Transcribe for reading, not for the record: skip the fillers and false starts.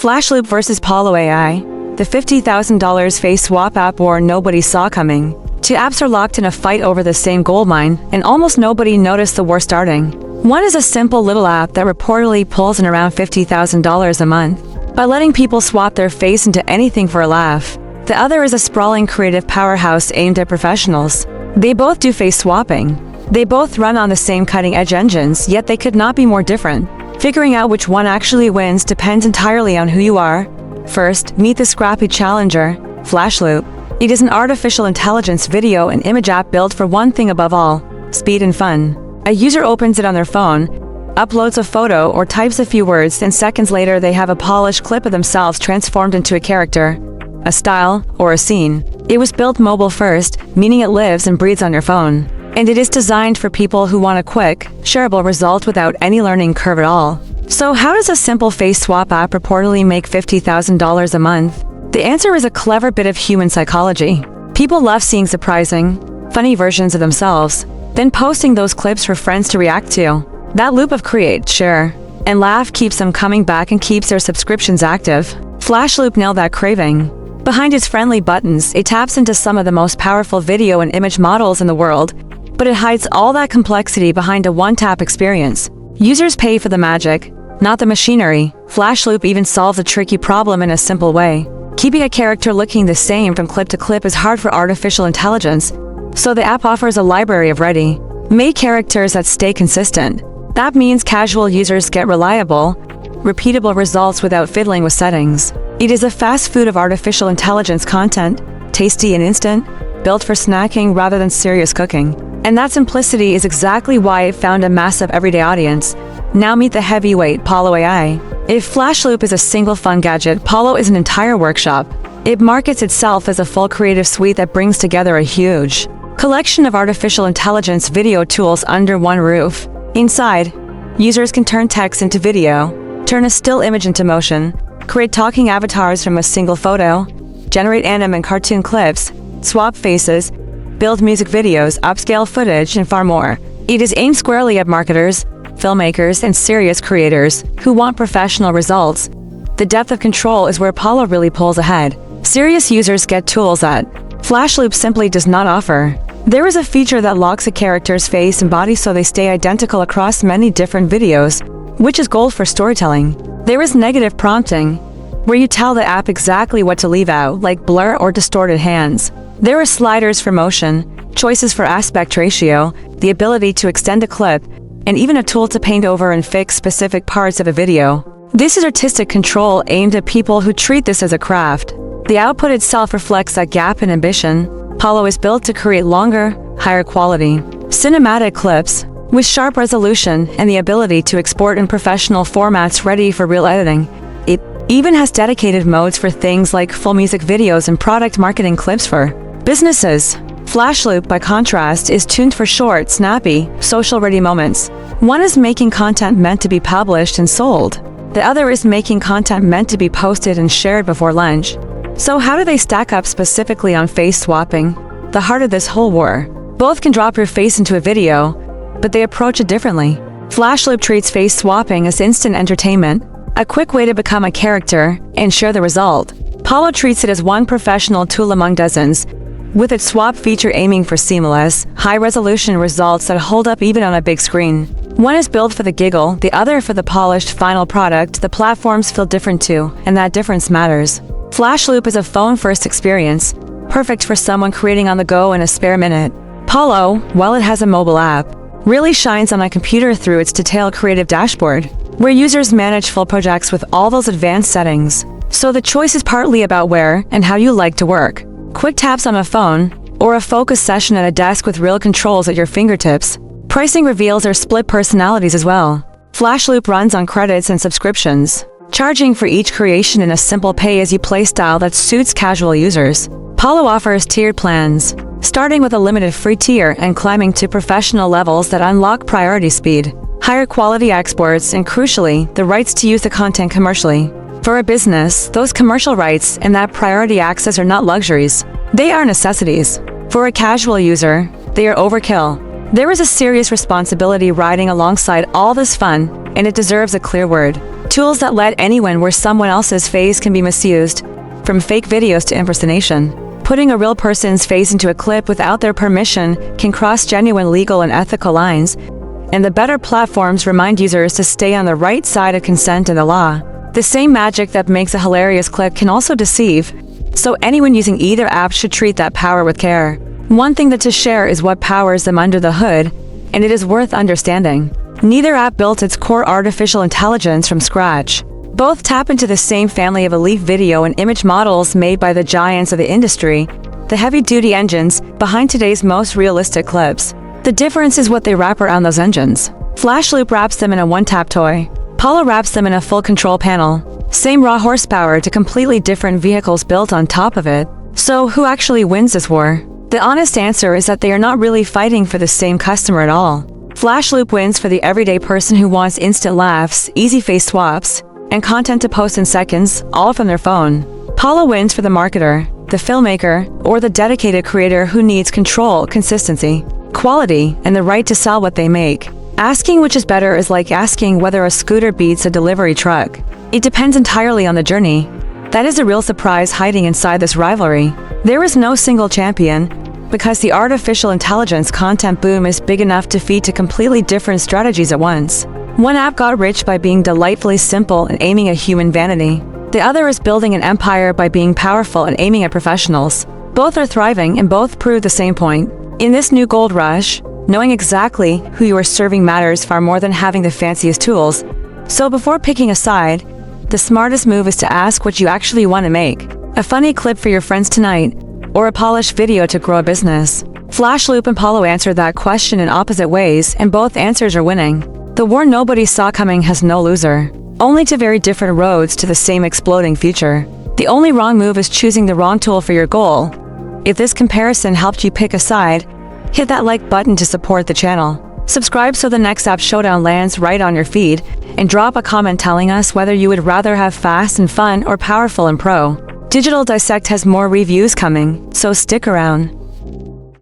Flashloop versus Pollo AI. The $50,000 face swap app war nobody saw coming. Two apps are locked in a fight over the same goldmine, and almost nobody noticed the war starting. One is a simple little app that reportedly pulls in around $50,000 a month by letting people swap their face into anything for a laugh. The other is a sprawling creative powerhouse aimed at professionals. They both do face swapping. They both run on the same cutting-edge engines, yet they could not be more different. Figuring out which one actually wins depends entirely on who you are. First, meet the scrappy challenger, Flashloop. It is an artificial intelligence video and image app built for one thing above all: speed and fun. A user opens it on their phone, uploads a photo or types a few words, and seconds later they have a polished clip of themselves transformed into a character, a style, or a scene. It was built mobile first, meaning it lives and breathes on your phone. And it is designed for people who want a quick, shareable result without any learning curve at all. So how does a simple face swap app reportedly make $50,000 a month? The answer is a clever bit of human psychology. People love seeing surprising, funny versions of themselves, then posting those clips for friends to react to. That loop of create, share, and laugh keeps them coming back and keeps their subscriptions active. Flashloop nailed that craving. Behind its friendly buttons, it taps into some of the most powerful video and image models in the world, but it hides all that complexity behind a one-tap experience. Users pay for the magic, not the machinery. Flashloop even solves a tricky problem in a simple way. Keeping a character looking the same from clip to clip is hard for artificial intelligence, so the app offers a library of ready-made characters that stay consistent. That means casual users get reliable, repeatable results without fiddling with settings. It is a fast food of artificial intelligence content, tasty and instant, built for snacking rather than serious cooking. And that simplicity is exactly why it found a massive everyday audience. Now meet the heavyweight, Pollo AI. If Flashloop is a single fun gadget, Pollo is an entire workshop. It markets itself as a full creative suite that brings together a huge collection of artificial intelligence video tools under one roof. Inside, users can turn text into video, turn a still image into motion, create talking avatars from a single photo, generate anime and cartoon clips, swap faces, build music videos, upscale footage, and far more. It is aimed squarely at marketers, filmmakers, and serious creators who want professional results. The depth of control is where Pollo really pulls ahead. Serious users get tools that Flashloop simply does not offer. There is a feature that locks a character's face and body so they stay identical across many different videos, which is gold for storytelling. There is negative prompting, where you tell the app exactly what to leave out, like blur or distorted hands. There are sliders for motion, choices for aspect ratio, the ability to extend a clip, and even a tool to paint over and fix specific parts of a video. This is artistic control aimed at people who treat this as a craft. The output itself reflects that gap in ambition. Pollo is built to create longer, higher quality, cinematic clips, with sharp resolution and the ability to export in professional formats ready for real editing. It even has dedicated modes for things like full music videos and product marketing clips for businesses. Flashloop, by contrast, is tuned for short, snappy, social-ready moments. One is making content meant to be published and sold. The other is making content meant to be posted and shared before lunch. So how do they stack up specifically on face swapping, the heart of this whole war? Both can drop your face into a video, but they approach it differently. Flashloop treats face swapping as instant entertainment, a quick way to become a character and share the result. Pollo treats it as one professional tool among dozens, with its swap feature aiming for seamless, high-resolution results that hold up even on a big screen. One is built for the giggle, the other for the polished final product. The platforms feel different too, and that difference matters. Flashloop is a phone-first experience, perfect for someone creating on the go in a spare minute. Pollo, while it has a mobile app, really shines on a computer through its detailed creative dashboard, where users manage full projects with all those advanced settings. So the choice is partly about where and how you like to work. Quick taps on a phone, or a focus session at a desk with real controls at your fingertips. Pricing reveals their split personalities as well. Flashloop runs on credits and subscriptions, charging for each creation in a simple pay-as-you-play style that suits casual users. Pollo offers tiered plans, starting with a limited free tier and climbing to professional levels that unlock priority speed, higher quality exports, and crucially, the rights to use the content commercially. For a business, those commercial rights and that priority access are not luxuries. They are necessities. For a casual user, they are overkill. There is a serious responsibility riding alongside all this fun, and it deserves a clear word. To Tools that let anyone wear someone else's face can be misused, from fake videos to impersonation. Putting a real person's face into a clip without their permission can cross genuine legal and ethical lines, and the better platforms remind users to stay on the right side of consent and the law. The same magic that makes a hilarious clip can also deceive, so anyone using either app should treat that power with care. One thing that to share is what powers them under the hood, and it is worth understanding. Neither app built its core artificial intelligence from scratch. Both tap into the same family of elite video and image models made by the giants of the industry, the heavy-duty engines behind today's most realistic clips. The difference is what they wrap around those engines. Flashloop wraps them in a one-tap toy. Pollo wraps them in a full control panel. Same raw horsepower to completely different vehicles built on top of it. So who actually wins this war? The honest answer is that they are not really fighting for the same customer at all. Flashloop wins for the everyday person who wants instant laughs, easy face swaps, and content to post in seconds, all from their phone. Pollo wins for the marketer, the filmmaker, or the dedicated creator who needs control, consistency, quality, and the right to sell what they make. Asking which is better is like asking whether a scooter beats a delivery truck. It depends entirely on the journey. That is a real surprise hiding inside this rivalry. There is no single champion, because the artificial intelligence content boom is big enough to feed to completely different strategies at once. One app got rich by being delightfully simple and aiming at human vanity. The other is building an empire by being powerful and aiming at professionals. Both are thriving and both prove the same point. In this new gold rush, knowing exactly who you are serving matters far more than having the fanciest tools. So before picking a side, the smartest move is to ask what you actually want to make. A funny clip for your friends tonight, or a polished video to grow a business. Flashloop and Pollo answered that question in opposite ways, and both answers are winning. The war nobody saw coming has no loser. Only to very different roads to the same exploding future. The only wrong move is choosing the wrong tool for your goal. If this comparison helped you pick a side, hit that like button to support the channel. Subscribe so the next app showdown lands right on your feed, and drop a comment telling us whether you would rather have fast and fun or powerful and pro. Digital Dissect has more reviews coming, so stick around.